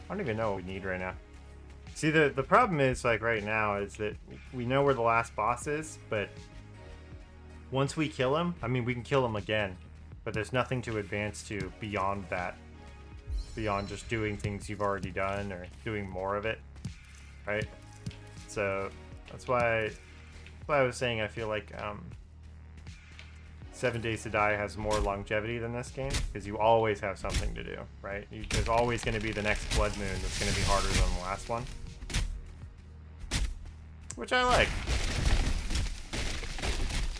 I don't even know what we need right now. See, the problem is, like, right now, is that we know where the last boss is, but once we kill him, I mean, we can kill him again, but there's nothing to advance to beyond that. Beyond just doing things you've already done or doing more of it, right? So that's why I was saying I feel like 7 Days to Die has more longevity than this game, because you always have something to do, right? There's always going to be the next Blood Moon that's going to be harder than the last one, which I like.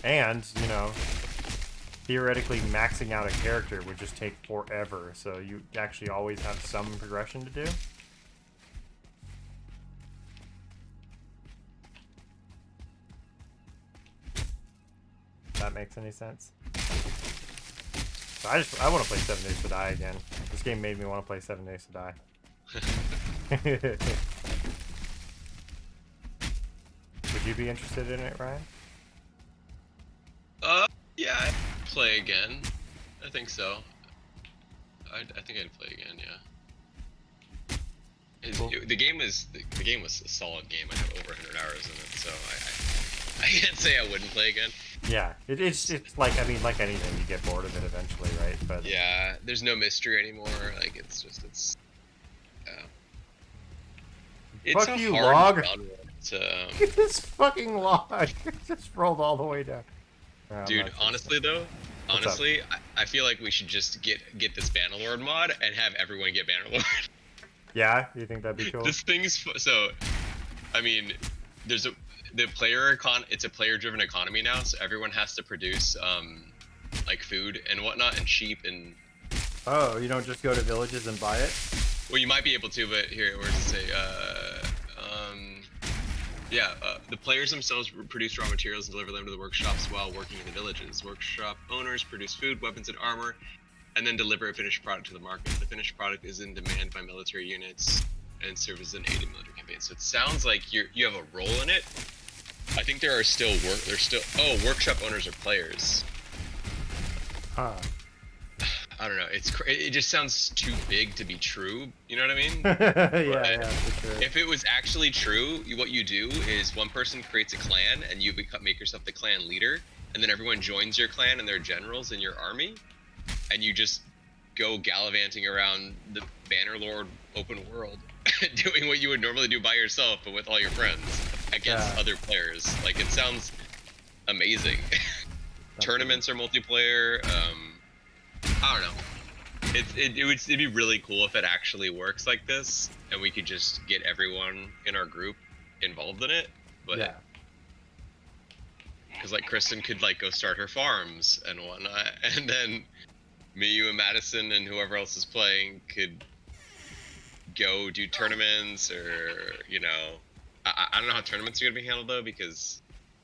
And, you know, theoretically maxing out a character would just take forever, so you actually always have some progression to do. If that makes any sense. So I want to play 7 Days to Die again. This game made me want to play 7 Days to Die. Would you be interested in it, Ryan? Yeah, I'd play again. I think so. I think I'd play again. Yeah. Cool. The game was a solid game. I have over 100 hours in it, so I can't say I wouldn't play again. Yeah, it's like, I mean, like anything, you get bored of it eventually, right? But yeah, there's no mystery anymore. Like it's fuck a you, hard log. genre to, This fucking log just rolled all the way down. dude, honestly though, I feel like we should just get this Bannerlord mod and have everyone get Bannerlord. Yeah, you think that'd be cool? This thing's so. I mean, it's a player-driven economy now, so everyone has to produce like food and whatnot and sheep and. Oh, you don't just go to villages and buy it? Well, you might be able to, but here, where does it say? The players themselves produce raw materials and deliver them to the workshops while working in the villages. Workshop owners produce food, weapons, and armor, and then deliver a finished product to the market. The finished product is in demand by military units and serves as an aid in military campaigns. So it sounds like you have a role in it. I think workshop owners are players. Huh. I don't know. It just sounds too big to be true. You know what I mean? Yeah, for sure. If it was actually true, what you do is one person creates a clan and you make yourself the clan leader, and then everyone joins your clan and they're generals in your army, and you just go gallivanting around the Bannerlord open world, doing what you would normally do by yourself, but with all your friends against other players. Like, it sounds amazing. Tournaments are multiplayer. I don't know. It'd be really cool if it actually works like this, and we could just get everyone in our group involved in it. But yeah. Because like Kristen could like go start her farms and whatnot, and then me, you, and Madison, and whoever else is playing could go do tournaments, or I don't know how tournaments are gonna be handled though, because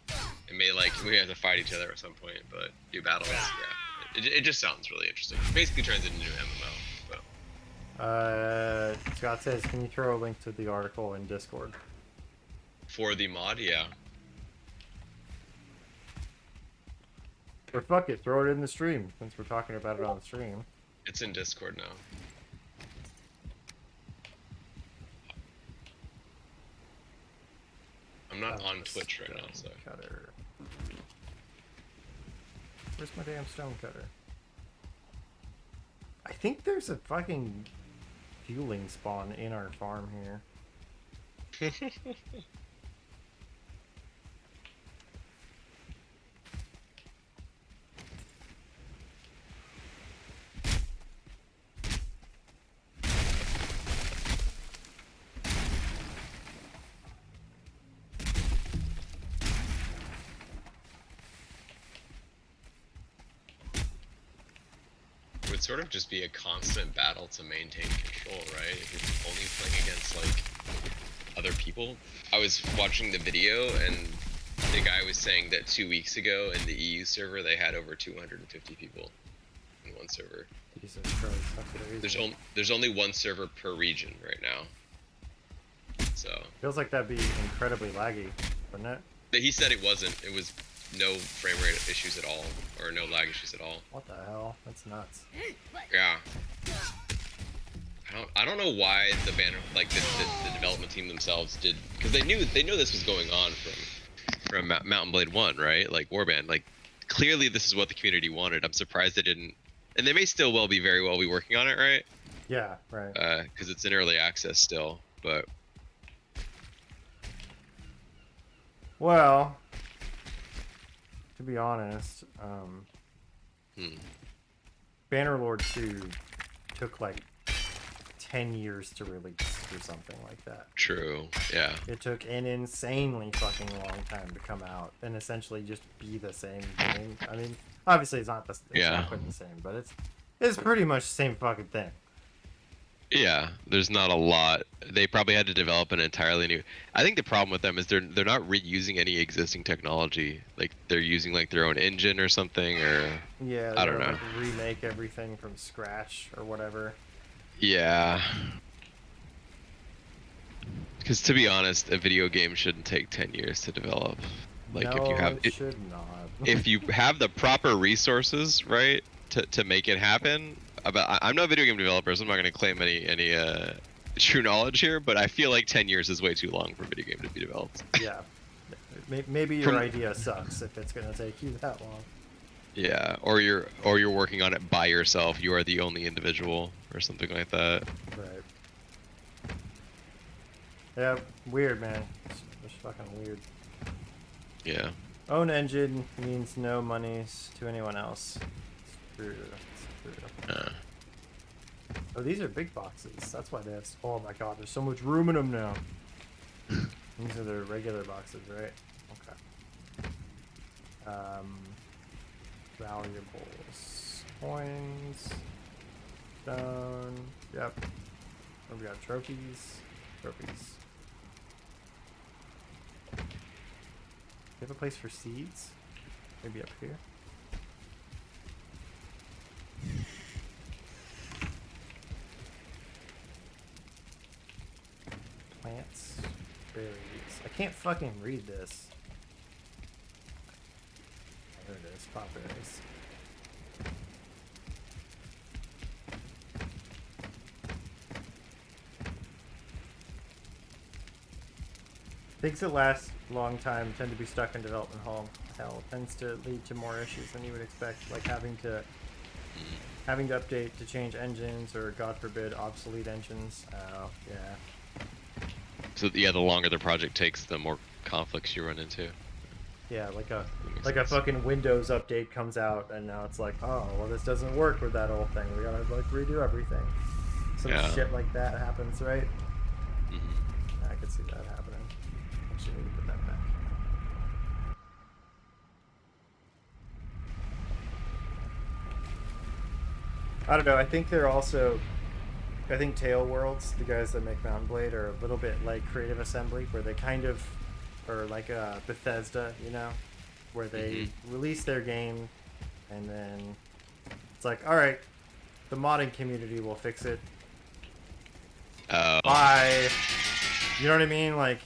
it may we have to fight each other at some point, but do battles. Yeah. It just sounds really interesting. Basically turns it into an MMO. So. Scott says, can you throw a link to the article in Discord? For the mod, yeah. Or fuck it, throw it in the stream, since we're talking about it on the stream. It's in Discord now. I'm not on Twitch right now, so. Cutter. Where's my damn stone cutter? I think there's a fucking fueling spawn in our farm here. It would sort of just be a constant battle to maintain control, right? If you're only playing against like other people. I was watching the video and the guy was saying that 2 weeks ago in the EU server they had over 250 people in one server. Jesus Christ, that's crazy. There's only one server per region right now. So feels like that'd be incredibly laggy, wouldn't it? he said it wasn't. It was no frame rate issues at all, or no lag issues at all. What the hell? That's nuts. Yeah. I don't know why the banner, like the development team themselves did, because they knew this was going on from Mountain Blade 1, right? Like Warband, like clearly this is what the community wanted. I'm surprised they didn't, and they may still very well be working on it, right? Yeah, right. Because it's in early access still, but Well, to be honest, Bannerlord 2 took like 10 years to release or something like that. true, yeah. It took an insanely fucking long time to come out and essentially just be the same game. I mean, obviously it's not quite the same, but it's pretty much the same fucking thing. Yeah, there's not a lot. They probably had to develop an entirely new. I think the problem with them is they're not reusing any existing technology. Like they're using like their own engine or something, or Yeah, I they don't gotta know. like remake everything from scratch or whatever. Yeah. Because to be honest, a video game shouldn't take 10 years to develop. Like if you No, have it should not. if you have the proper resources, right, to make it happen. I'm not a video game developer, so I'm not going to claim any true knowledge here, but I feel like 10 years is way too long for a video game to be developed. Yeah. Maybe your idea sucks if it's gonna take you that long. Yeah, or you're working on it by yourself. You are the only individual, or something like that. Right. Yeah, weird, man. It's fucking weird. Yeah. Own engine means no monies to anyone else. It's true. It's true. Oh, these are big boxes. That's why they have. Oh my god, there's so much room in them now. These are the regular boxes, right? Okay. Valuables, coins, stone. Yep. Oh, we got trophies. Trophies. Do you have a place for seeds? Maybe up here. Plants, berries. I can't fucking read this. Oh, there it is. Pop berries. Things that last a long time tend to be stuck in development hell tends to lead to more issues than you would expect, like having to update to change engines or, God forbid, obsolete engines. Oh, yeah. So yeah, the longer the project takes, the more conflicts you run into. Yeah, like a fucking Windows update comes out, and now it's like, oh, well, this doesn't work with that old thing. We gotta like redo everything. Some shit like that happens, right? Yeah, I could see that happening. Actually, need to put that back. I don't know. I think they're also. I think Tail Worlds, the guys that make Mountain Blade, are a little bit like Creative Assembly, where they kind of are like Bethesda, you know, where they release their game, and then it's like, all right, the modding community will fix it. Bye. You know what I mean? Like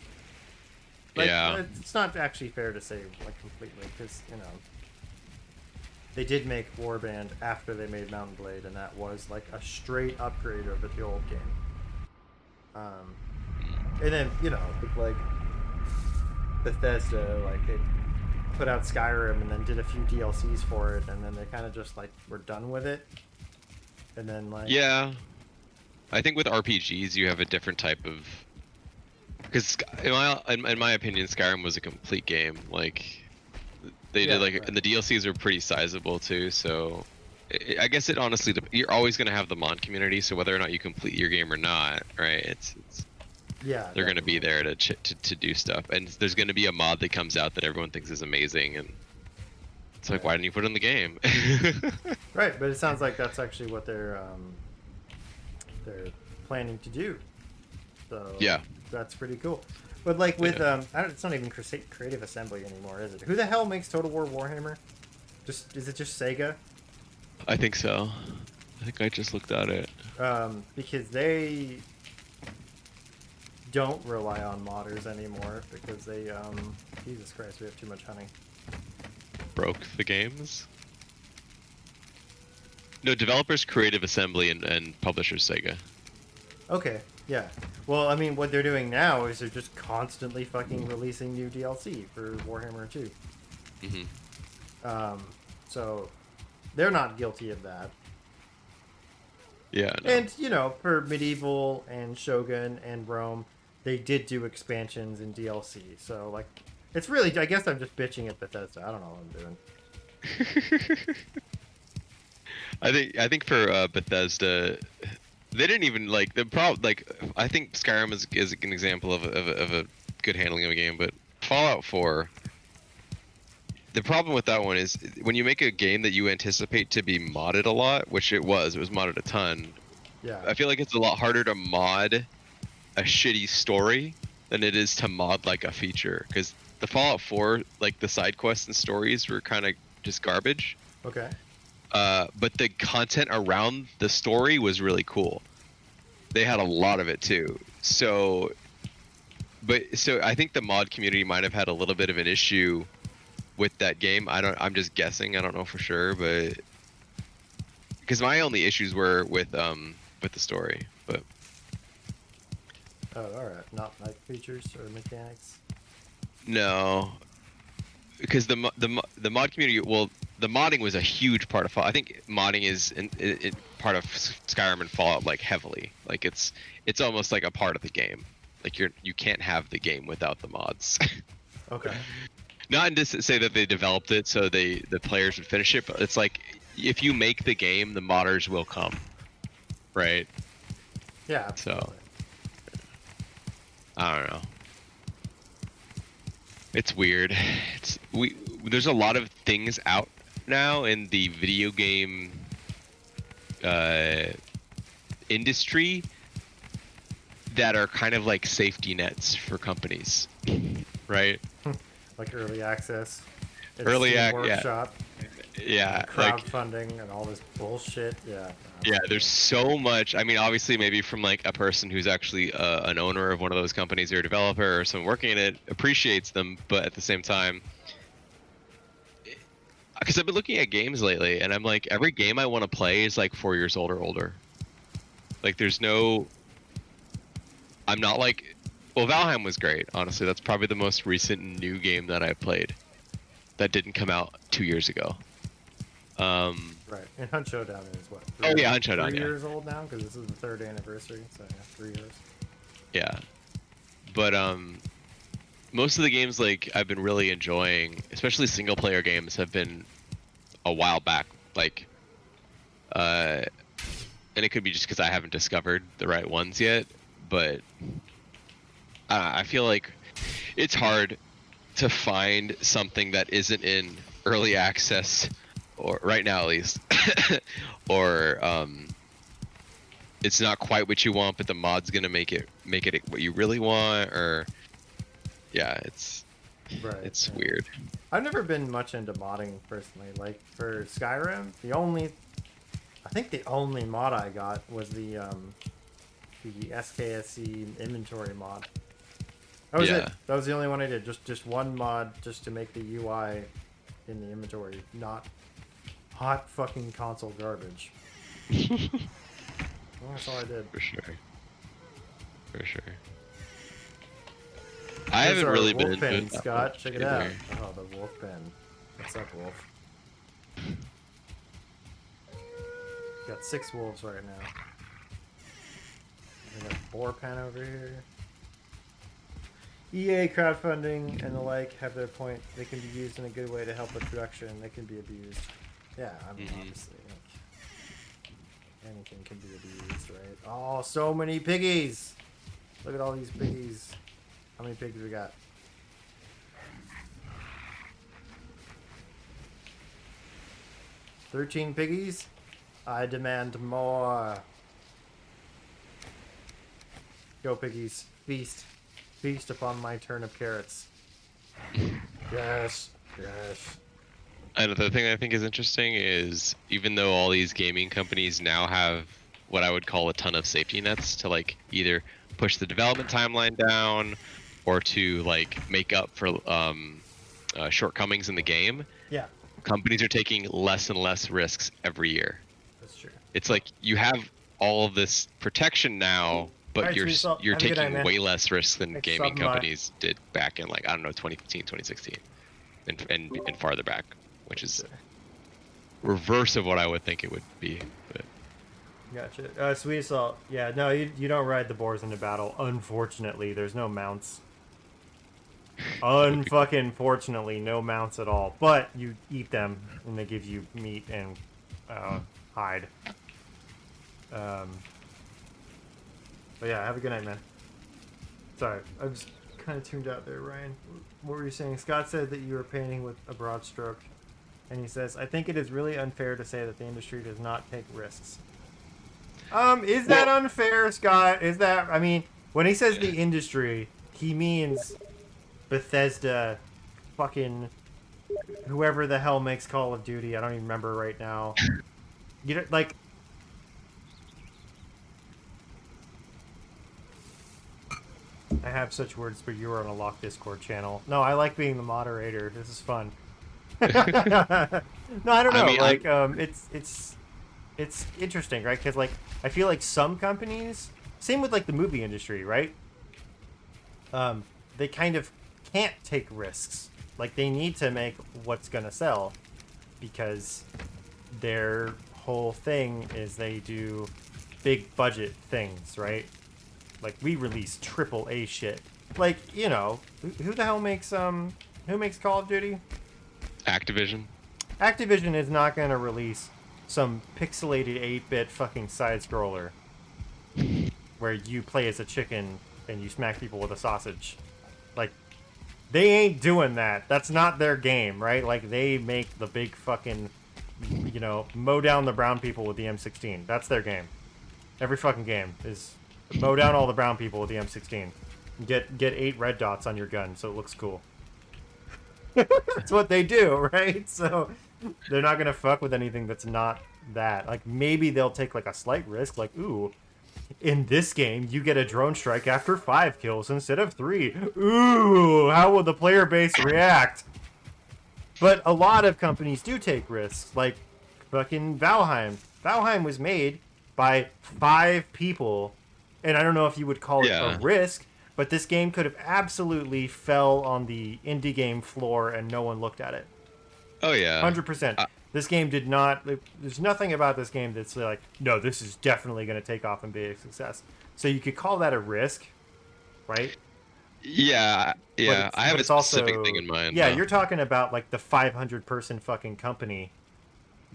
yeah. It's not actually fair to say like completely, because you know they did make Warband after they made Mountain Blade, and that was like a straight upgrade over the old game. And then you know like Bethesda, like they put out Skyrim and then did a few DLCs for it, and then they kind of just like were done with it. And then like yeah, I think with RPGs you have a different type of, because in my opinion Skyrim was a complete game. Like they did like, and the DLCs are pretty sizable too. So I guess it honestly, you're always gonna have the mod community. So whether or not you complete your game or not, right? It's yeah, they're gonna be there to do stuff, and there's gonna be a mod that comes out that everyone thinks is amazing, and it's like, why didn't you put it in the game? Right, but it sounds like that's actually what they're planning to do. So yeah, that's pretty cool. But like with it's not even Creative Assembly anymore, is it? Who the hell makes Total War Warhammer? Is it just Sega? I think so. I think I just looked at it. Because they don't rely on modders anymore because they Jesus Christ, we have too much honey. Broke the games? No, developers Creative Assembly and publishers Sega. Okay, yeah. Well, I mean, what they're doing now is they're just constantly fucking releasing new DLC for Warhammer 2. Hmm. Um, so they're not guilty of that. Yeah, no. And, you know, for Medieval and Shogun and Rome, they did do expansions and DLC. So, like, it's really, I guess I'm just bitching at Bethesda. I don't know what I'm doing. I think for Bethesda, they didn't even like the problem. Like I think Skyrim is an example of a good handling of a game, but Fallout 4. The problem with that one is when you make a game that you anticipate to be modded a lot, which it was modded a ton. Yeah. I feel like it's a lot harder to mod a shitty story than it is to mod like a feature, because the Fallout 4, like the side quests and stories were kind of just garbage. Okay. But the content around the story was really cool. They had a lot of it too. So I think the mod community might have had a little bit of an issue with that game. I'm just guessing. I don't know for sure, but because my only issues were with the story. But Oh, alright. Not like features or mechanics. no, because the mod community, well, the modding was a huge part of Fallout. I think modding is part of Skyrim and Fallout, like heavily. Like it's almost like a part of the game. Like you can't have the game without the mods. Okay. Not to say that they developed it so the players would finish it, but it's like if you make the game, the modders will come, right? Yeah, So absolutely. I don't know. It's weird. There's a lot of things out now in the video game uh, industry that are kind of like safety nets for companies, right? Like early access. And Early Steam act, yeah, Workshop. yeah, And like crowdfunding and all this bullshit. Yeah. yeah. There's so much. I mean, obviously, maybe from like a person who's actually an owner of one of those companies or a developer or someone working in it appreciates them, but at the same time, because I've been looking at games lately, and I'm like, every game I want to play is like 4 years old or older. Like, there's no. I'm not like. Well, Valheim was great, honestly. That's probably the most recent new game that I played that didn't come out 2 years ago. Right. And Hunt Showdown is what? Oh yeah, Hunt Showdown, 3 years old now? Because this is the third anniversary. So, yeah, 3 years. yeah. But most of the games like I've been really enjoying, especially single player games, have been a while back. Like, and it could be just because I haven't discovered the right ones yet. But I feel like it's hard to find something that isn't in early access, or right now at least, or it's not quite what you want, but the mod's gonna make it what you really want, or yeah, Right. it's Yeah. weird. I've never been much into modding personally. Like for Skyrim, I think the only mod I got was the SKSC inventory mod. That was it. Yeah. That was the only one I did. Just one mod just to make the UI in the inventory not hot fucking console garbage. Well, that's all I did. For sure. For sure. I There's haven't our really wolf been pen, into that Scott. much Check it either. out. Oh, the wolf pen. What's up, wolf? Got 6 wolves right now. We got a boar pen over here. EA crowdfunding and the like have their point. They can be used in a good way to help with production. They can be abused. Yeah, I mean, obviously, like, anything can be abused, right? Oh, so many piggies! Look at all these piggies. How many pigs we got? 13 piggies? I demand more. Go, piggies. Feast. Feast upon my turnip carrots. Yes. Yes. Another thing I think is interesting is even though all these gaming companies now have what I would call a ton of safety nets to like either push the development timeline down or to like make up for shortcomings in the game, Yeah, companies are taking less and less risks every year. that's true. It's like you have all of this protection now All but right, sweet salt. you're Have a good night, taking man. way less risks than Thanks for gaming stopping by. companies did back in, like, I don't know, 2015, 2016, and farther back, which is reverse of what I would think it would be. But Gotcha. Sweet salt. Yeah, no, you don't ride the boars into battle. Unfortunately, there's no mounts. that would be cool. Unfucking fortunately, no mounts at all. But you eat them, and they give you meat and hide. But yeah, have a good night, man. Sorry, I was kind of tuned out there, Ryan. What were you saying? Scott said that you were painting with a broad stroke, and he says, "I think it is really unfair to say that the industry does not take risks." Is that unfair, Scott? Is that, I mean, when he says the industry, he means Bethesda, fucking whoever the hell makes Call of Duty. I don't even remember right now. You know, like, I have such words, but you are on a locked Discord channel. No, I like being the moderator. This is fun. No, I don't know. I mean, Like, it's interesting, right? Because like I feel like some companies, same with like the movie industry, right? They kind of can't take risks. Like they need to make what's gonna sell, because their whole thing is they do big budget things, right? Like we release triple A shit. Like, you know, who the hell makes who makes Call of Duty? Activision. Activision is not going to release some pixelated 8-bit fucking side scroller where you play as a chicken and you smack people with a sausage. Like, they ain't doing that. That's not their game, right? Like, they make the big fucking, you know, mow down the brown people with the M16. That's their game. Every fucking game is mow down all the brown people with the M16. Get 8 red dots on your gun so it looks cool. That's what they do, right? So they're not gonna fuck with anything that's not that. Like maybe they'll take like a slight risk, like, ooh, in this game you get a drone strike after 5 kills instead of 3. Ooh, how will the player base react? But a lot of companies do take risks, like fucking Valheim. Valheim was made by 5 people, and I don't know if you would call it a risk, but this game could have absolutely fell on the indie game floor and no one looked at it. Oh yeah, 100%. This game did not. There's nothing about this game that's like, no, this is definitely going to take off and be a success. So you could call that a risk, right? Yeah. I have a specific thing in mind. Yeah, you're talking about like the 500-person fucking company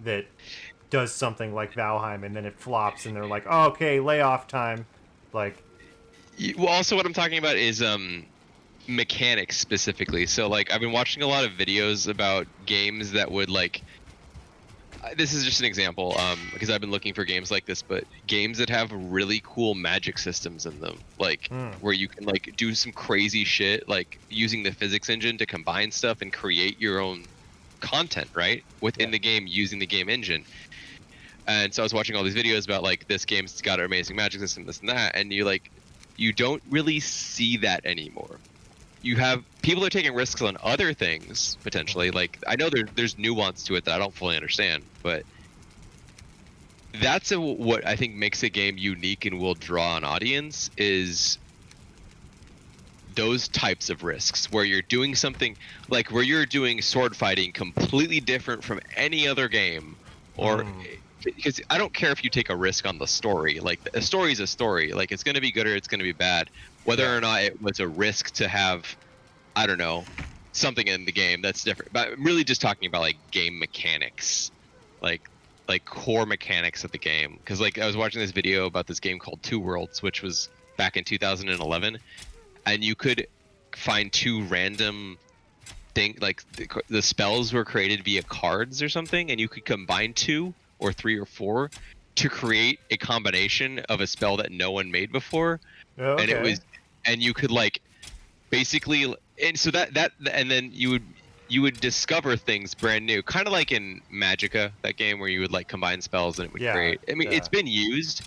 that does something like Valheim and then it flops and they're like, oh, okay, layoff time, like. Well, also what I'm talking about is mechanics specifically. So like I've been watching a lot of videos about games that would like this is just an example because I've been looking for games like this, but games that have really cool magic systems in them, like where you can like do some crazy shit, like using the physics engine to combine stuff and create your own content, right? Within the game using the game engine. And so I was watching all these videos about like this game's got an amazing magic system, this and that, and you don't really see that anymore. You have people are taking risks on other things potentially. Like I know there's nuance to it that I don't fully understand, but that's what I think makes a game unique and will draw an audience is those types of risks where you're doing something like where you're doing sword fighting completely different from any other game, or because I don't care if you take a risk on the story. Like a story is a story. Like it's going to be good or it's going to be bad. Whether or not it was a risk to have, I don't know, something in the game that's different. But I'm really just talking about like game mechanics, like core mechanics of the game. Because like I was watching this video about this game called Two Worlds, which was back in 2011, and you could find 2 random things. Like the spells were created via cards or something, and you could combine 2 or 3 or 4 to create a combination of a spell that no one made before. Okay. And it was, and you could like basically, and so that and then you would discover things brand new, kind of like in Magica, that game where you would like combine spells and it would create. I mean, it's been used,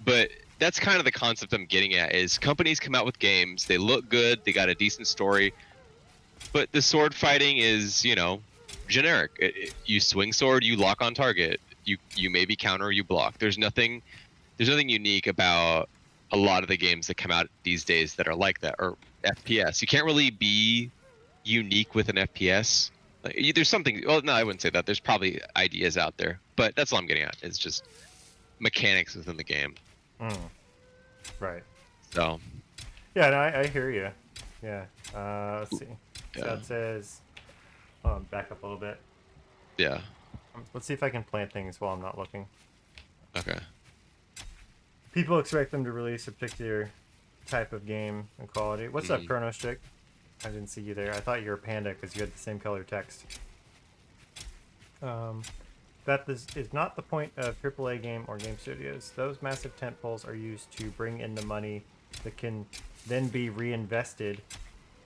but that's kind of the concept I'm getting at is companies come out with games, they look good, they got a decent story, but the sword fighting is, you know, generic. You swing sword, you lock on target. You maybe counter, you block. There's nothing unique about a lot of the games that come out these days that are like that, or FPS. You can't really be unique with an FPS. Like, there's something. Well, no, I wouldn't say that. There's probably ideas out there, but that's all I'm getting at. It's just mechanics within the game. Mm. Right. So. Yeah, no, I hear you. Yeah. Let's see. So Yeah. it says. Back up a little bit. Yeah. Let's see if I can plant things while I'm not looking. Okay. People expect them to release a particular type of game and quality. What's up, Chronos Chick? I didn't see you there. I thought you were Panda because you had the same color text. That this is not the point of AAA game or game studios. Those massive tentpoles are used to bring in the money that can then be reinvested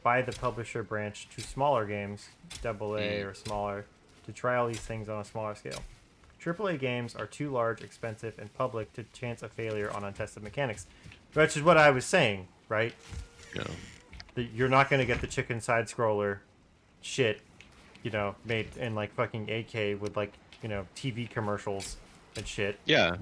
by the publisher branch to smaller games, AA or smaller, to try all these things on a smaller scale. AAA games are too large, expensive, and public to chance a failure on untested mechanics. Which is what I was saying, right? Yeah. You're not going to get the chicken side-scroller shit, made in, like, fucking AK with, like, TV commercials and shit. Yeah.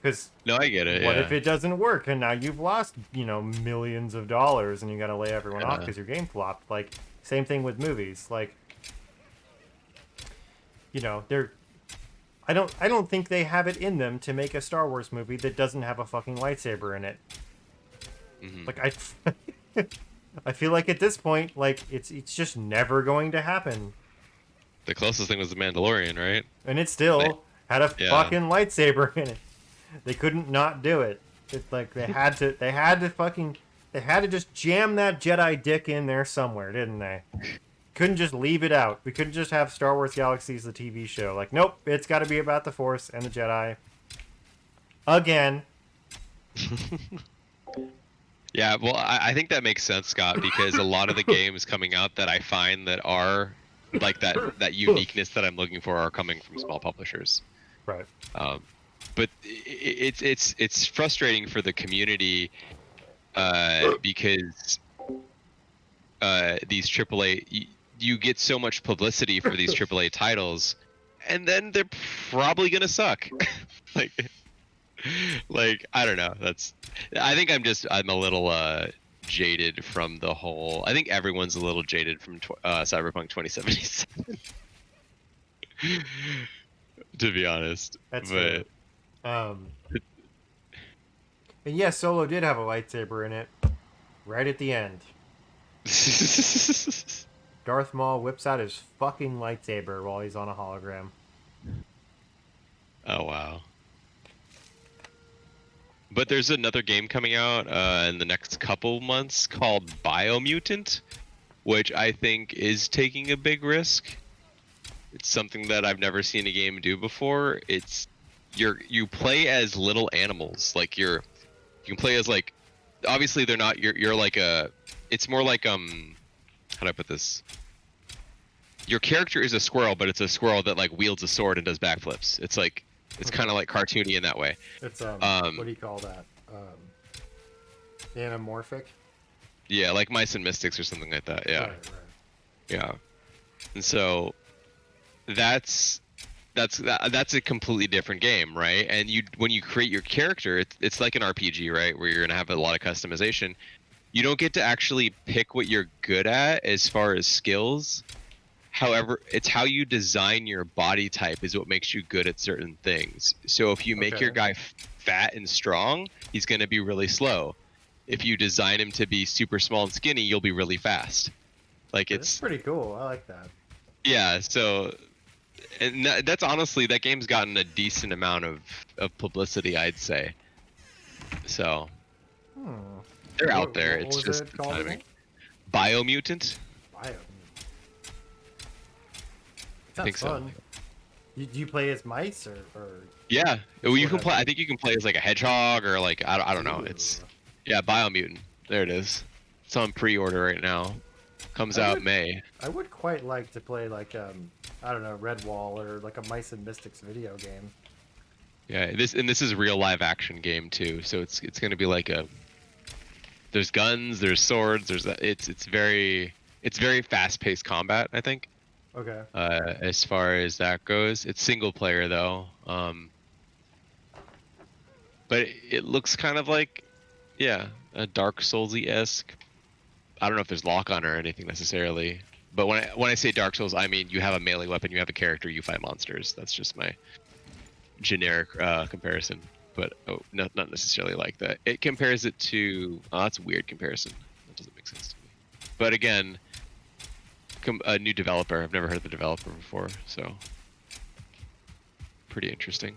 Because no, I get it. What yeah. if it doesn't work and now you've lost, millions of dollars and you got to lay everyone off because your game flopped? Like, same thing with movies. Like, they're... I don't think they have it in them to make a Star Wars movie that doesn't have a fucking lightsaber in it. Like, I feel like at this point, like, it's just never going to happen. The closest thing was The Mandalorian, right? And it still had a fucking lightsaber in it. They couldn't not do it. It's like they had to just jam that Jedi dick in there somewhere, didn't they? Couldn't just leave it out. We couldn't just have Star Wars Galaxies, the TV show. Like, nope, it's got to be about the Force and the Jedi. Again. Yeah, well, I think that makes sense, Scott, because a lot of the games coming out that I find that are like that uniqueness that I'm looking for are coming from small publishers. Right. But it's frustrating for the community because these AAA, you get so much publicity for these AAA titles, and then they're probably gonna suck. like I don't know. I think I'm a little jaded from the whole. I think everyone's a little jaded from Cyberpunk 2077. To be honest. That's but fair. And yes, Solo did have a lightsaber in it. Right at the end. Darth Maul whips out his fucking lightsaber while he's on a hologram. Oh, wow. But there's another game coming out in the next couple months called Biomutant, which I think is taking a big risk. It's something that I've never seen a game do before. You play as little animals. Like you can play as, like, obviously they're not, you're like it's more like how do I put this? Your character is a squirrel, but it's a squirrel that, like, wields a sword and does backflips. It's like, it's kind of like cartoony in that way. It's what do you call that? Anamorphic? Yeah, like Mice and Mystics or something like that. Yeah. Right. Yeah. And so that's a completely different game, right? And when you create your character, it's like an RPG, right? Where you're gonna have a lot of customization. You don't get to actually pick what you're good at as far as skills. However, it's how you design your body type is what makes you good at certain things. So if you make your guy fat and strong, he's going to be really slow. If you design him to be super small and skinny, you'll be really fast. Like, it's pretty cool. I like that. Yeah, so and that's honestly, that game's gotten a decent amount of publicity, I'd say. So they're out there. What It's was just it called timing. again? Biomutant. Biomutant. I think fun. so. Do you play as mice or? Yeah, well, you can play. I think you can play as like a hedgehog or like I don't know. Ooh. It's Biomutant. There it is. It's on pre-order right now. Comes out May. I would quite like to play like I don't know, Redwall or like a Mice and Mystics video game. Yeah, this is real live action game too. So it's gonna be like there's guns, there's swords, it's very fast paced combat, I think. Okay. As far as that goes, it's single player though. But it looks kind of like Yeah, a Dark Souls-esque. I don't know if there's lock-on or anything necessarily, but when I say Dark Souls, I mean you have a melee weapon, you have a character, you fight monsters. That's just my generic comparison. But not necessarily like that. It compares it to. Oh, that's a weird comparison. That doesn't make sense to me. But again, a new developer. I've never heard of the developer before, so pretty interesting.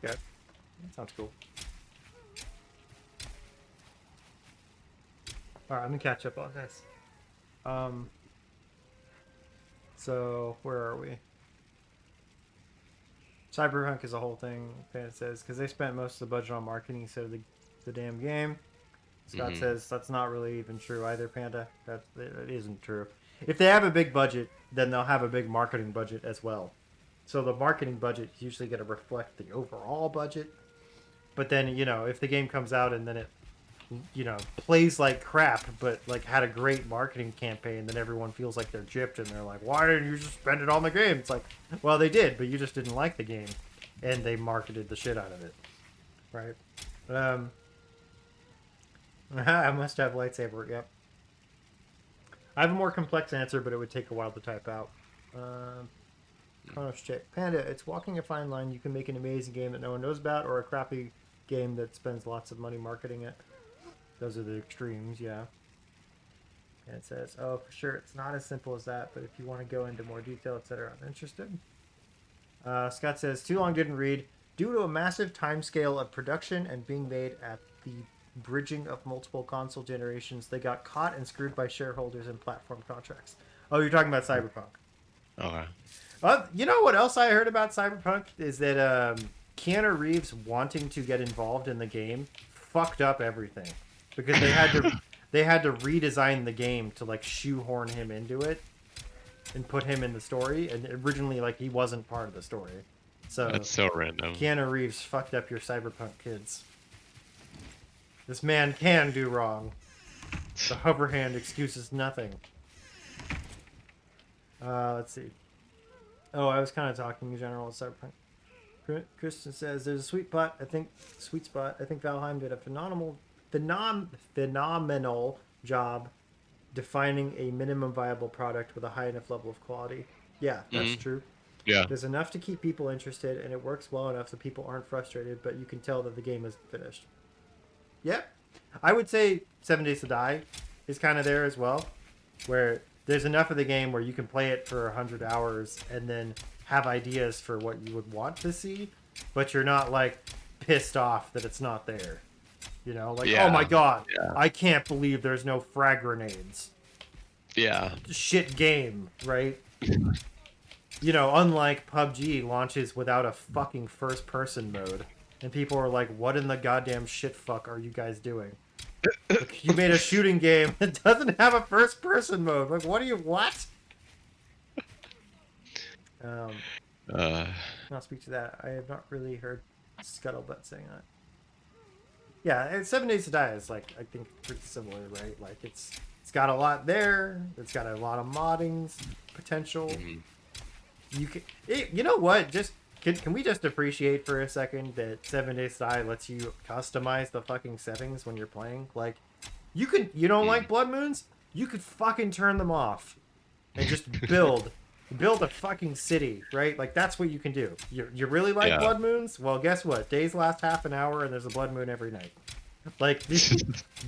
Okay, that sounds cool. All right, I'm gonna catch up on this. So where are we? Cyberpunk is a whole thing. It says because they spent most of the budget on marketing instead of the damn game. Scott says that's not really even true either, Panda. That isn't true. If they have a big budget, then they'll have a big marketing budget as well. So the marketing budget is usually going to reflect the overall budget. But then, if the game comes out and then it, plays like crap, but like had a great marketing campaign, then everyone feels like they're gypped and they're like, why didn't you just spend it on the game? It's like, well, they did, but you just didn't like the game, and they marketed the shit out of it, right? I must have lightsaber. Yep. I have a more complex answer, but it would take a while to type out. Chronos check. Panda, it's walking a fine line. You can make an amazing game that no one knows about, or a crappy game that spends lots of money marketing it. Those are the extremes, yeah. And it says, oh, for sure, it's not as simple as that, but if you want to go into more detail, etc., I'm interested. Scott says, too long, didn't read. Due to a massive timescale of production and being made at the bridging of multiple console generations, they got caught and screwed by shareholders and platform contracts. Oh, you're talking about Cyberpunk. Okay. You know what else I heard about Cyberpunk is that Keanu Reeves wanting to get involved in the game fucked up everything because they had to redesign the game to like shoehorn him into it and put him in the story. And originally, like, he wasn't part of the story. So That's so random. Keanu Reeves fucked up your Cyberpunk kids. This man can do wrong. The hover hand excuses nothing. Let's see. Oh, I was kind of talking in general with Cyberpunk. Kristen says there's a sweet spot. I think Valheim did a phenomenal job defining a minimum viable product with a high enough level of quality. Yeah, that's true. Yeah. There's enough to keep people interested, and it works well enough so people aren't frustrated, but you can tell that the game isn't finished. Yep. I would say 7 Days to Die is kind of there as well, where there's enough of the game where you can play it for 100 hours and then have ideas for what you would want to see, but you're not, like, pissed off that it's not there. Oh my god, I can't believe there's no frag grenades. Yeah. Shit game, right? Unlike PUBG launches without a fucking first-person mode. And people are like, what in the goddamn shit fuck are you guys doing? Like, you made a shooting game that doesn't have a first-person mode. Like, what? I'll speak to that. I have not really heard Scuttlebutt saying that. Yeah, and 7 Days to Die is, like, I think pretty similar, right? Like, it's got a lot there. It's got a lot of moddings potential. Mm-hmm. You know what? Just can we just appreciate for a second that 7 Days to Die lets you customize the fucking settings when you're playing? Like, you don't like blood moons? You could fucking turn them off and just build a fucking city, right? Like, that's what you can do. You really like blood moons? Well, guess what? Days last half an hour and there's a blood moon every night. Like,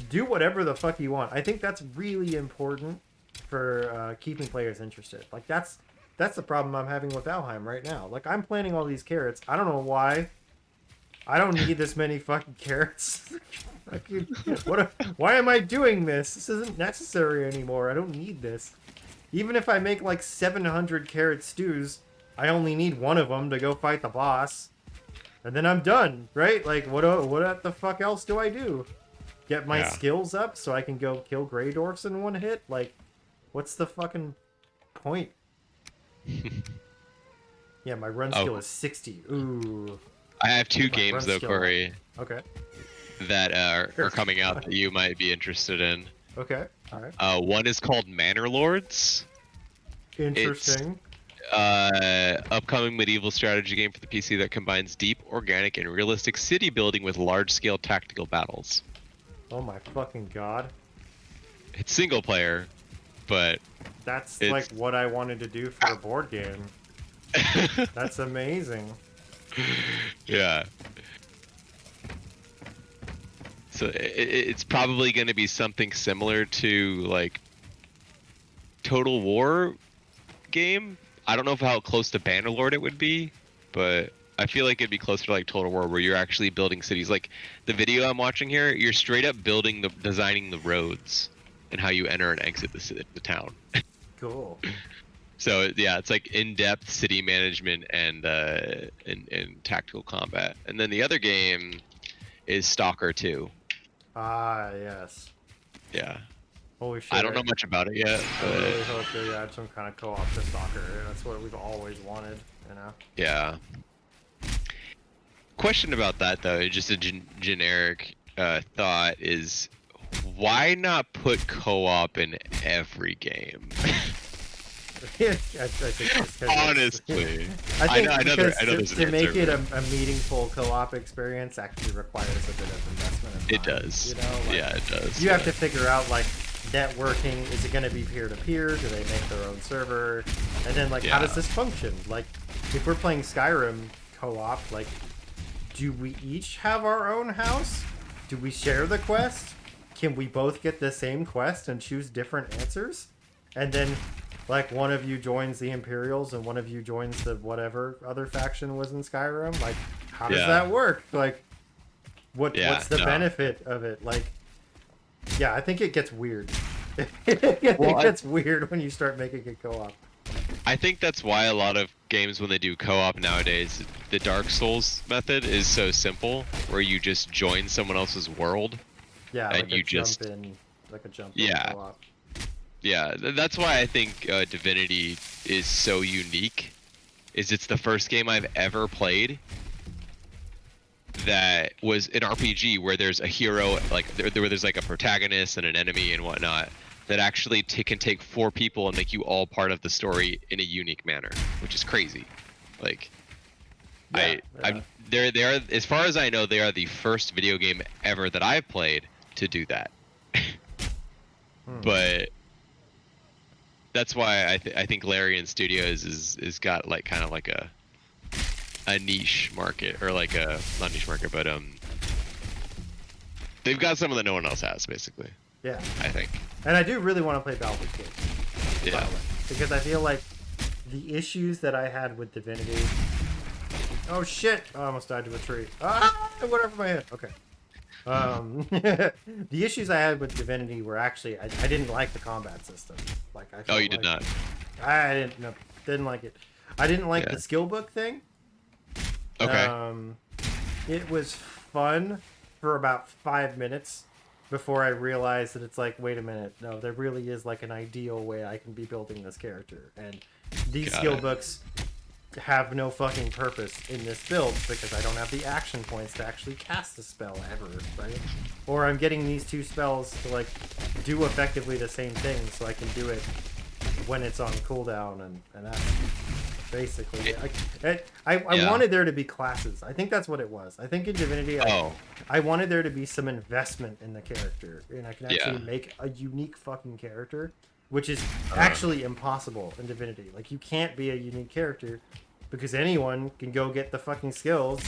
do whatever the fuck you want. I think that's really important for keeping players interested. Like, that's the problem I'm having with Valheim right now. Like, I'm planting all these carrots. I don't know why. I don't need this many fucking carrots. Why am I doing this? This isn't necessary anymore. I don't need this. Even if I make like 700 carrot stews, I only need one of them to go fight the boss. And then I'm done, right? Like, what the fuck else do I do? Get my skills up so I can go kill Grey Dwarfs in one hit? Like, what's the fucking point? Yeah, my run skill is 60. Ooh. I have two games though, Corey. Okay. That are coming out that you might be interested in. Okay. All right. One is called Manor Lords. Interesting. It's upcoming medieval strategy game for the PC that combines deep, organic, and realistic city building with large-scale tactical battles. Oh my fucking god. It's single player, but That's it's like what I wanted to do for a board game. That's amazing. yeah. So it's probably going to be something similar to like Total War game. I don't know how close to Bannerlord it would be, but I feel like it'd be closer to like Total War, where you're actually building cities. Like the video I'm watching here, you're straight up designing the roads and how you enter and exit the town. Cool. So yeah, it's like in-depth city management and tactical combat. And then the other game is Stalker 2. Ah, yes. Yeah. Holy shit. I don't know much about it yet, I but really hope they add some kind of co-op to Stalker. That's what we've always wanted, you know? yeah. Question about that though, just a generic thought is, why not put co-op in every game? I think just 'cause Honestly, I think I know because there's an to make answer, it but a meaningful co-op experience actually requires a bit of investment of it time, does. you know? Like, Yeah, it does. you have to figure out, like, networking. Is it going to be peer-to-peer? Do they make their own server? And then, like, how does this function? Like, if we're playing Skyrim co-op, like, do we each have our own house? Do we share the quest? Can we both get the same quest and choose different answers? And then, like, one of you joins the Imperials and one of you joins the whatever other faction was in Skyrim? Like, how does that work? Like, what's the benefit of it? Like, yeah, I think it gets weird. It gets weird when you start making it co-op. I think that's why a lot of games, when they do co-op nowadays, the Dark Souls method is so simple, where you just join someone else's world. Yeah, and like you a just jump in co-op. Yeah, that's why I think Divinity is so unique. Is it's the first game I've ever played that was an RPG where there's a hero, like where there's like a protagonist and an enemy and whatnot, that actually can take 4 people and make you all part of the story in a unique manner, which is crazy. Like, they are, as far as I know, they are the first video game ever that I've played to do that. But that's why I think Larian Studios is got like kind of like a niche market, or like a not niche market, but they've got something that no one else has, basically. Yeah, I think. And I do really want to play Baldur's Gate. Yeah. Because I feel like the issues that I had with Divinity. Oh shit! Oh, I almost died to a tree. Ah, whatever my head. Okay. The issues I had with Divinity were actually I didn't like the combat system. Like I. Oh, you did not. I didn't like it. I didn't like the skill book thing. Okay. It was fun for about 5 minutes before I realized that it's like, wait a minute, no, there really is like an ideal way I can be building this character, and these skill books have no fucking purpose in this build because I don't have the action points to actually cast a spell ever, right? Or I'm getting these 2 spells to like do effectively the same thing, so I can do it when it's on cooldown, and that's basically it. I wanted there to be classes. I think that's what it was. I think in Divinity, I wanted there to be some investment in the character, and I can actually make a unique fucking character, which is actually impossible in Divinity. Like, you can't be a unique character because anyone can go get the fucking skills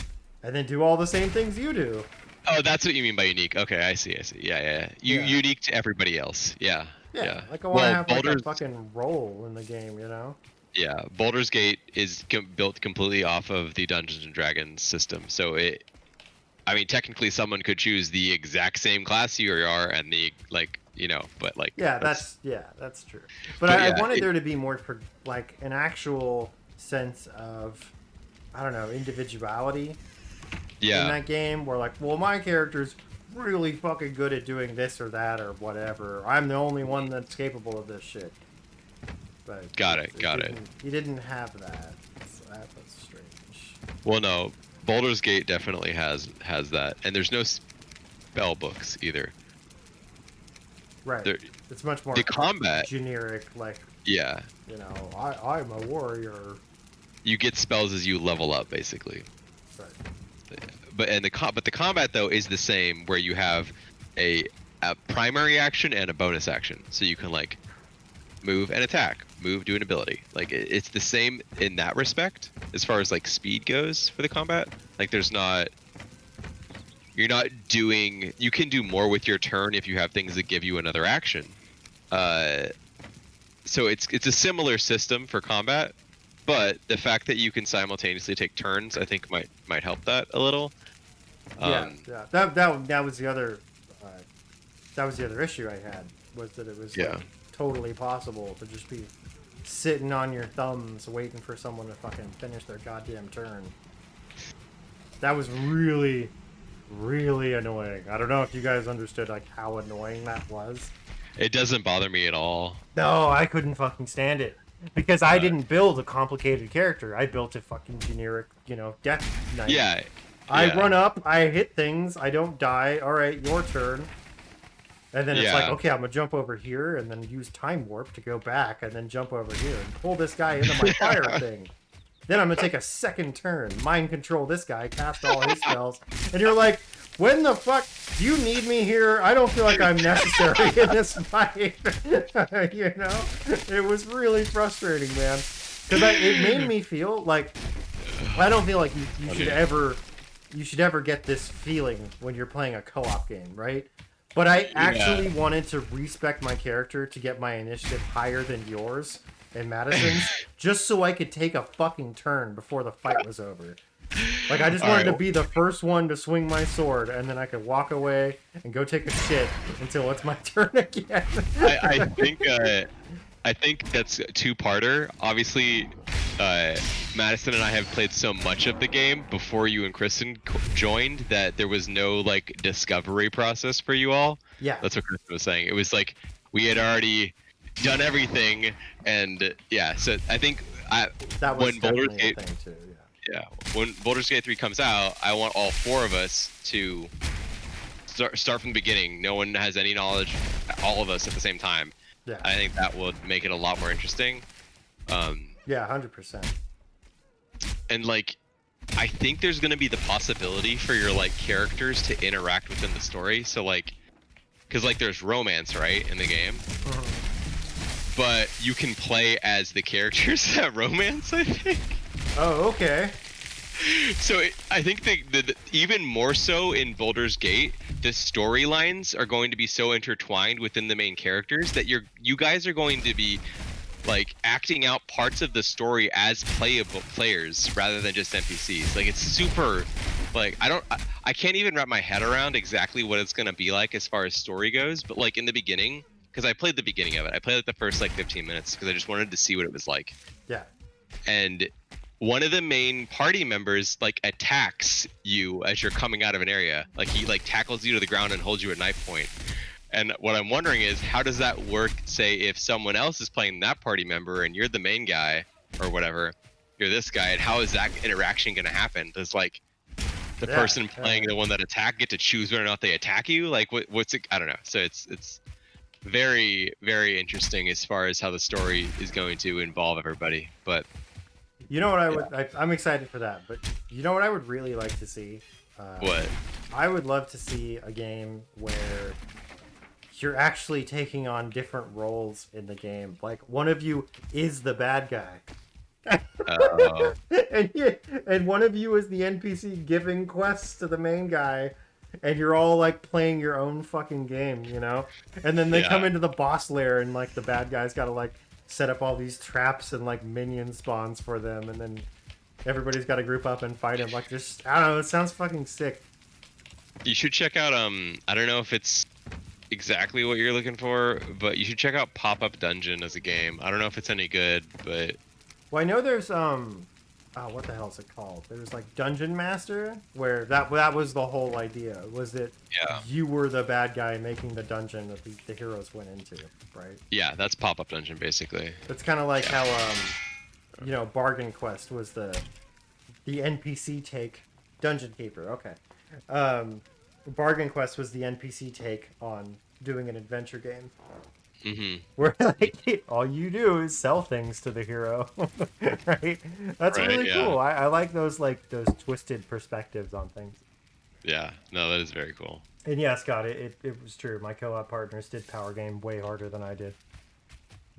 and then do all the same things you do. Oh, that's what you mean by unique. Okay, I see. Yeah. Unique to everybody else. Yeah. Like, I want to have like a fucking role in the game, you know? Yeah, Baldur's Gate is built completely off of the Dungeons and Dragons system. So I mean, technically someone could choose the exact same class you are and the, like, you know, but like. Yeah, that's true. But I wanted there to be more, like, an actual sense of, I don't know, individuality in that game, where like, well, my character's really fucking good at doing this or that or whatever. I'm the only one that's capable of this shit. But got it. You didn't have that, so that was strange. Well, no, Baldur's Gate definitely has that, and there's no spell books either. Right. It's much more the combat generic, like, you know, I'm a warrior. You get spells as you level up, basically. Right. But the combat though is the same, where you have a primary action and a bonus action, so you can like move and attack, move, do an ability. Like it's the same in that respect as far as like speed goes for the combat. Like you're not doing, you can do more with your turn if you have things that give you another action. So it's a similar system for combat, but the fact that you can simultaneously take turns, I think might help that a little. Yeah. That was the other issue I had, was that it was like, totally possible to just be sitting on your thumbs waiting for someone to fucking finish their goddamn turn. That was really, really annoying. I don't know if you guys understood like how annoying that was. It doesn't bother me at all. No, I couldn't fucking stand it. Because I didn't build a complicated character. I built a fucking generic, death knight. Yeah. I run up, I hit things, I don't die. All right, your turn. And then it's like, okay, I'm going to jump over here and then use time warp to go back and then jump over here and pull this guy into my fire thing. Then I'm going to take a second turn, mind control this guy, cast all his spells. And you're like, when the fuck do you need me here? I don't feel like I'm necessary in this fight. It was really frustrating, man. Because it made me feel like, I don't feel like you should ever get this feeling when you're playing a co-op game, right? But I actually wanted to respec my character to get my initiative higher than yours and Madison's, just so I could take a fucking turn before the fight was over. Like, I just wanted to be the first one to swing my sword, and then I could walk away and go take a shit until it's my turn again. I think that's a two-parter. Obviously, Madison and I have played so much of the game before you and Kristen joined that there was no like discovery process for you all. Yeah, that's what Kristen was saying. It was like we had already done everything, and So I think that was when Baldur's Gate, too, when Baldur's Gate 3 comes out, I want all four of us to start from the beginning. No one has any knowledge, all of us at the same time. Yeah, I think that would make it a lot more interesting. 100%. And like, I think there's gonna be the possibility for your like characters to interact within the story. So like, because like there's romance, right, in the game, but you can play as the characters that romance, I think. Oh, okay. So I think the even more so in Baldur's Gate, the storylines are going to be so intertwined within the main characters that you guys are going to be like acting out parts of the story as playable players rather than just NPCs. Like it's super, like I can't even wrap my head around exactly what it's gonna be like as far as story goes. But like in the beginning, because I played the beginning of it, I played like the first like 15 minutes because I just wanted to see what it was like. Yeah. And one of the main party members like attacks you as you're coming out of an area. Like he like tackles you to the ground and holds you at knife point. And what I'm wondering is, how does that work, say, if someone else is playing that party member and you're the main guy or whatever, you're this guy, and how is that interaction going to happen? Does like the person playing the one that attacked get to choose whether or not they attack you? Like what's it? I don't know. So it's very, very interesting as far as how the story is going to involve everybody. But you know what I'm excited for that, but you know what I would really like to see? What? I would love to see a game where you're actually taking on different roles in the game. Like one of you is the bad guy. And one of you is the NPC giving quests to the main guy, and you're all like playing your own fucking game, And then they come into the boss lair, and like the bad guy's got to like set up all these traps and like minion spawns for them, and then everybody's got to group up and fight him. Like just, I don't know, it sounds fucking sick. You should check out I don't know if it's exactly what you're looking for, but you should check out Pop-Up Dungeon as a game. I don't know if it's any good, but well, I know there's what the hell is it called? There's like Dungeon Master, where that was the whole idea, was that you were the bad guy making the dungeon that the heroes went into, right? Yeah, that's Pop-Up Dungeon basically. It's kind of like how Bargain Quest was the NPC take. Dungeon Keeper, okay. Bargain Quest was the NPC take on doing an adventure game. Mm-hmm. Where like all you do is sell things to the hero, right? That's really cool. I like those twisted perspectives on things. Yeah, no, that is very cool. And yeah, Scott, it was true. My co-op partners did power game way harder than I did.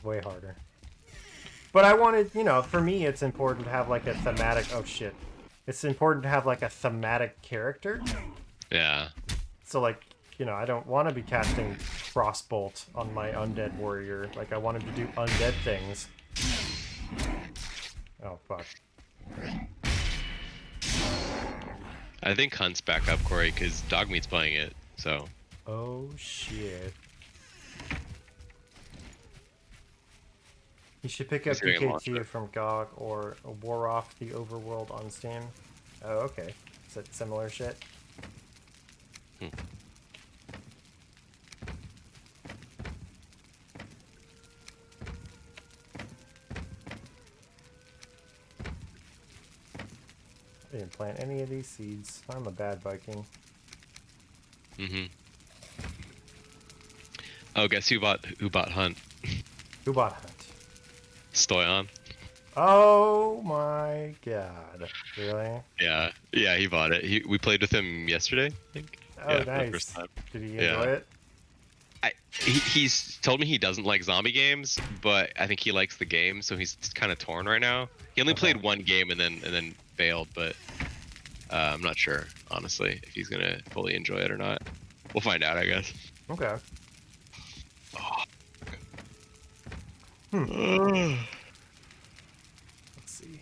Way harder. But I wanted, for me, it's important to have like a thematic. Oh shit! It's important to have like a thematic character. Yeah. So like, I don't want to be casting crossbolt on my undead warrior. Like I wanted to do undead things. Oh fuck. I think Hunt's back up, Corey, because Dogmeat's playing it. So. Oh shit. You should pick up He's getting a DK2 launcher. from GOG or War Off the Overworld on Steam. Oh, okay. Is that similar shit? Hmm. I didn't plant any of these seeds. I'm a bad Viking. Mm-hmm. Oh, guess who bought Hunt? Who bought Hunt? Stoyan. Oh my god. Really? Yeah, he bought it. We played with him yesterday, I think. Oh, Yeah, for the first nice. time. Did he Yeah. enjoy it? He's told me he doesn't like zombie games, but I think he likes the game, so he's kind of torn right now. He only played one game and then failed, but I'm not sure, honestly, if he's gonna fully enjoy it or not. We'll find out, I guess. Okay. Oh. Let's see.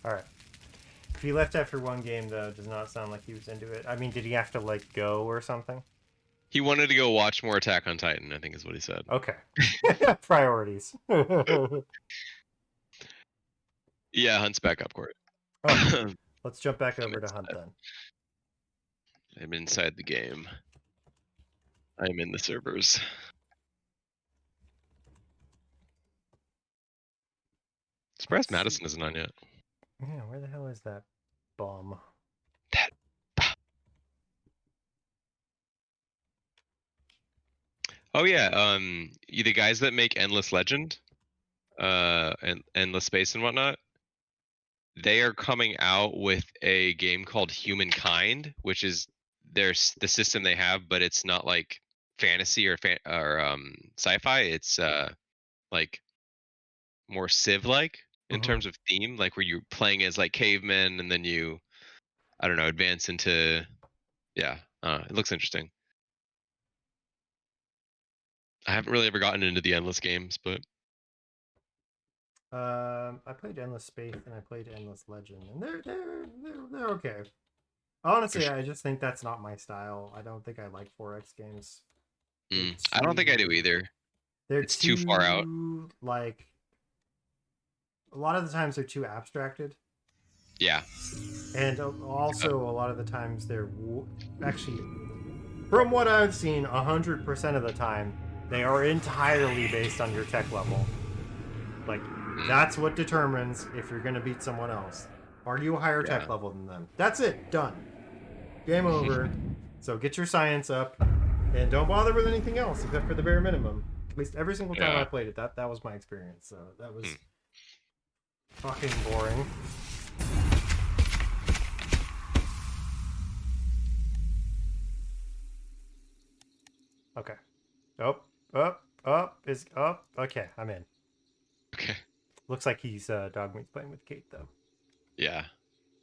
All right. If he left after one game, though, does not sound like he was into it. I mean, did he have to, like, go or something? He wanted to go watch more Attack on Titan, I think is what he said. Okay. Priorities. Yeah, Hunt's back up, Corey. Oh, let's jump back over to Hunt then. I'm inside the game. I'm in the servers. Surprised Madison isn't on yet. Yeah, where the hell is that bum? That. Oh yeah, the guys that make Endless Legend, and Endless Space and whatnot, they are coming out with a game called Humankind, which is the system they have, but it's not like fantasy or sci-fi. It's like more Civ-like in terms of theme, like where you're playing as like cavemen and then you, I don't know, advance into, yeah, it looks interesting. I haven't really ever gotten into the Endless games, but I played Endless Space and I played Endless Legend, and they're okay. Honestly, sure. I just think that's not my style. I don't think I like 4X games. I don't think I do either. They're It's too far out. Like, a lot of the times they're too abstracted. Yeah. And also a lot of the times they're actually, from what I've seen, 100% of the time they are entirely based on your tech level. Like, that's what determines if you're going to beat someone else. Are you a higher tech level than them? That's it. Done. Game over. So get your science up, and don't bother with anything else except for the bare minimum. At least every single time I played it, that was my experience. So that was fucking boring. Okay. Up is up. Okay, I'm in. Okay. Looks like he's Dogmeat's playing with Kate though. Yeah.